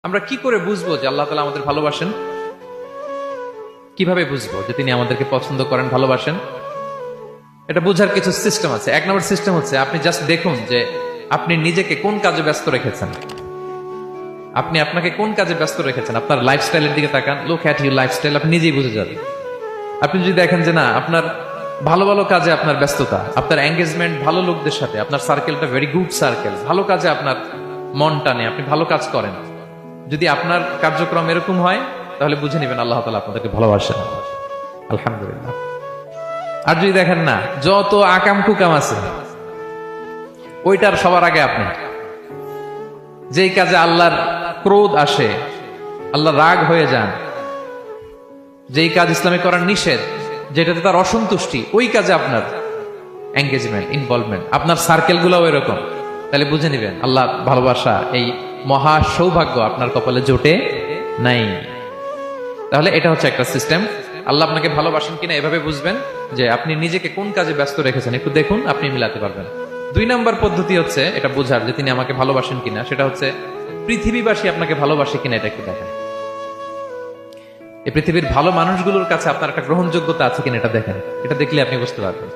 আমরা কি করে বুঝবো যে আল্লাহ তাআলা আমাদের ভালোবাসেন? কিভাবে বুঝবো যে তিনি আমাদেরকে পছন্দ করেন, ভালোবাসেন? এটা বোঝার কিছু সিস্টেম আছে। এক নম্বর সিস্টেম হচ্ছে আপনি জাস্ট দেখুন যে আপনি নিজেকে কোন কাজে ব্যস্ত রেখেছেন। আপনি আপনাকে কোন কাজে ব্যস্ত রেখেছেন, আপনার লাইফস্টাইলের দিকে তাকান। লুক অ্যাট ইউর লাইফস্টাইল, আপনি নিজেই বুঝে যাবেন। আপনি যদি দেখেন যে না, আপনার ভালো ভালো কাজে আপনার ব্যস্ততা, আপনার এঙ্গেজমেন্ট ভালো লোকদের সাথে, আপনার সার্কেলটা ভেরি গুড সার্কেল, ভালো কাজে আপনার মন টানে, আপনি ভালো কাজ করেন, যদি আপনার কার্যক্রম এরকম হয়, তাহলে বুঝে নেবেন আল্লাহ তাআলা আপনাদেরকে ভালোবাসেন। আলহামদুলিল্লাহ। আর যদি দেখেন না, যত আকাম কুকাম আছে ওইটার সবার আগে আপনি, যেই কাজে আল্লাহর ক্রোধ আসে, আল্লাহ রাগ হয়ে যান, যেই কাজ ইসলামে করার নিষেধ, যেটাতে তার অসন্তুষ্টি, ওই কাজে আপনার এঙ্গেজমেন্ট, ইনভলভমেন্ট, আপনার সার্কেল গুলাও এরকম, তাহলে বুঝে নিবেন আল্লাহ ভালোবাসা, এই মহা সৌভাগ্য আপনার কপালে জোটে নাই। তাহলে এটা হচ্ছে একটা সিস্টেম। আল্লাহ আপনাকে ভালোবাসেন কিনা এভাবে বুঝবেন যে আপনি নিজেকে কোন কাজে ব্যস্ত রেখেছেন, একটু দেখুন, আপনি মিলাতে পারবেন। দুই নাম্বার পদ্ধতি হচ্ছে এটা বোঝার যে তিনি আমাকে ভালোবাসেন কিনা, সেটা হচ্ছে পৃথিবীবাসী আপনাকে ভালোবাসে কিনা এটা একটু দেখেন। এই পৃথিবীর ভালো মানুষগুলোর কাছে আপনার একটা গ্রহণযোগ্যতা আছে কিনা এটা দেখেন। এটা দেখলে আপনি বুঝতে পারবেন।